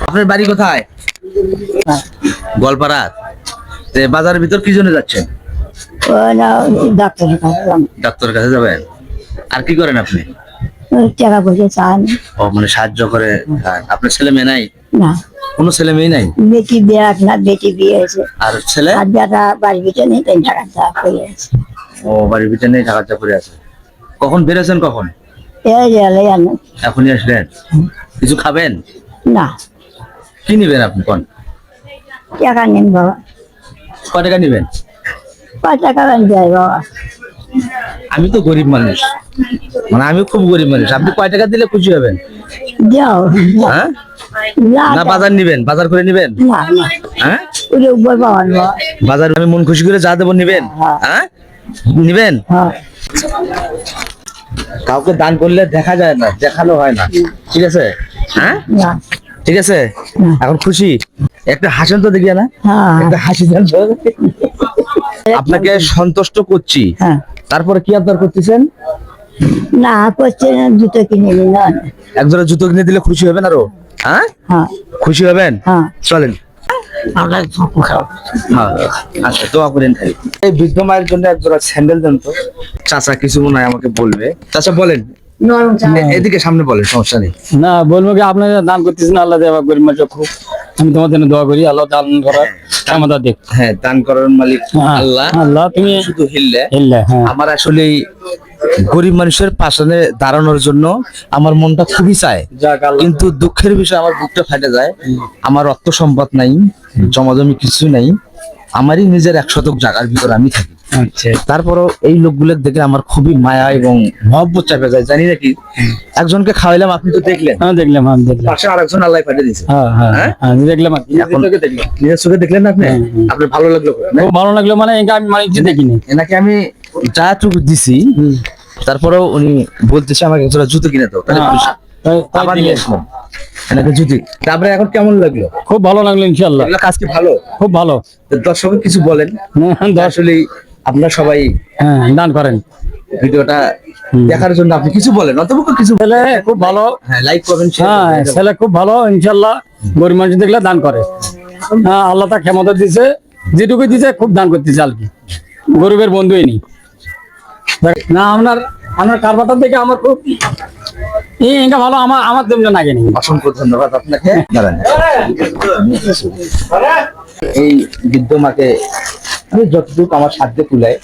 আপনার বাড়ি কোথায়? গোয়ালপাড়া। বাজারের ভিতর কি জন্য যাচ্ছেন? ডাক্তারের কাছে যাবেন। আর কি করেন আপনি? টাকা পয়সা চান ও মানে সাহায্য করে খান। আপনার ছেলে মেয়ে নাই? না, কোনো ছেলে মেয়ে নাই? বেটি বিয়ে না, বেটি বিয়ে হয়েছে। আর ছেলে? আর বেটা বাড়ির ভিতরে নেই, তাই টাকা চা করে আছে। ও বাড়ির ভিতরে নেই, ঢাকা করে আছে। কখন বেরোছেন? কখন? এই গেলে জানো এখনই আসলেন? কিছু খাবেন? না, কি নিবেন আপনি? কোন টাকা নেন বাবা, কয় টাকা নিবেন? 5 টাকা দেয় বাবা। আমি তো গরিব মানুষ, মানে আমি খুব গরিব মানুষ। আপনি কয় টাকা দিলে খুশি হবেন? যাও হ্যাঁ, না না বাজার নিবেন? বাজার করে নিবেন? না না, হ্যাঁ, ওরে উপর বাবা বাবা। বাজার আমি মন খুশি করে যা দেবো নিবেন? হ্যাঁ নিবেন। হ্যাঁ, কাউকে দান করলে দেখা যায় না, দেখানো হয় না, ঠিক আছে? হ্যাঁ না, ঠিক আছে। এখন খুশি? একটা হাসেন তো দেখিয়া না, হ্যাঁ, একটা হাসি দেন তো। আপনাকে সন্তুষ্ট করছি, হ্যাঁ। তারপরে কি আপনার করতেছেন? না করছে না, জুতো কিনে নিন না। একজোড়া জুতো কিনে দিলে খুশি হবেন আরো? হ্যাঁ হ্যাঁ, খুশি হবেন। হ্যাঁ। চলেন। হ্যাঁ, আচ্ছা দোয়া করেন খালি। এই বৃদ্ধ মায়ের জন্য একজোড়া স্যান্ডেল দেন তো। চাচা কিছু মনে হয় আমাকে বলবে। চাচা বলেন, এদিকে সামনে বলেন, সমস্যা নেই। না বলবো কি, আপনারা দান করতেছেন, আল্লাহ দেওয়া গরিব মানুষ খুব। আমি তোমার জন্য দোয়া করি, আল্লাহ দান করার ক্ষমতা দেখ। হ্যাঁ, দান করার মালিক আল্লাহ। আল্লাহ তুমি শুধু হিল্লে হ্যাঁ। আমার আসলে গরিব মানুষের পাশে দাঁড়ানোর জন্য আমার মনটা খুবই চায়, যাক আল্লাহ। কিন্তু দুঃখের বিষয় আমার বুকটা ফেটে যায়। আমার অর্থ সম্পদ নাই, জমাজমি কিছু নাই, আমারই নিজের 1 শতক জায়গার ভিতর আমি থাকি। আচ্ছা, তারপরও এই লোকগুলোর দেখে আমার খুবই মায়া এবং মহব্বত চাপে যায়। জানি নাকি, একজনকে খাওয়াইলাম, আপনি তো দেখলেন, আমি দেখলাম। পাশে আরেকজন আল্লাহ পাঠিয়ে দিয়েছে। হ্যাঁ হ্যাঁ হ্যাঁ? আমি দেখলাম, এখন দেখলাম। নিজের চোখে দেখলেন না আপনি? আপনার ভালো লাগলো না? খুব ভালো লাগলো, মানে এটা আমি কিছু দেখিনি। এনাকে আমি যা টুকু দিছি, তারপরেও উনি বলতেছে আমাকে একজোড়া জুতো কিনে দাও। তাহলে খুশি। আবার নিয়ে আসলাম এনাকে জুতি। তারপরে এখন কেমন লাগলো? খুব ভালো লাগলো, ইনশাল্লাহ। এগুলো কাজ কি ভালো? খুব ভালো। তো দর্শকের কিছু বলেন। আসলে আপনারা সবাই হ্যাঁ, দান করেন। ভিডিওটা দেখার জন্য আপনি কিছু বলেন, অন্তত কিছু। ছেলে খুব ভালো। হ্যাঁ, লাইক করবেন। হ্যাঁ, ছেলে খুব ভালো, ইনশাল্লাহ। গরিব মানুষ দেখলে দান করে। হ্যাঁ, আল্লাহ তার ক্ষমতা দিছে, যেটুকু দিছে খুব দান করতেছে আর কি। গরিবের বন্ধুই নেই না। আপনার কারবারটা দেখে আমার খুব এটা ভালো। আমার জন্য লাগে নি। অসংখ্য ধন্যবাদ আপনাকে। দাঁড়ান, এই বৃদ্ধ মাকে আমি যতটুকু আমার সাধ্যে কুলায়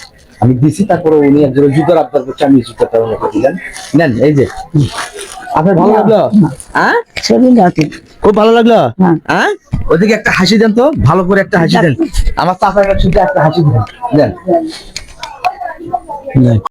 আমি দিছি। তারপরে উনি একজন জুতোর আবদার করছে, আমি জুতোটা ওনাকে দিলেন। নেন, এই যে। আপনার ভালো লাগলো? হ্যাঁ, খুব ভালো লাগলো। হ্যাঁ, ওদিকে একটা হাসি দেন তো, ভালো করে একটা হাসি দেন। আমার চাচার কাছে একটা হাসি দেন।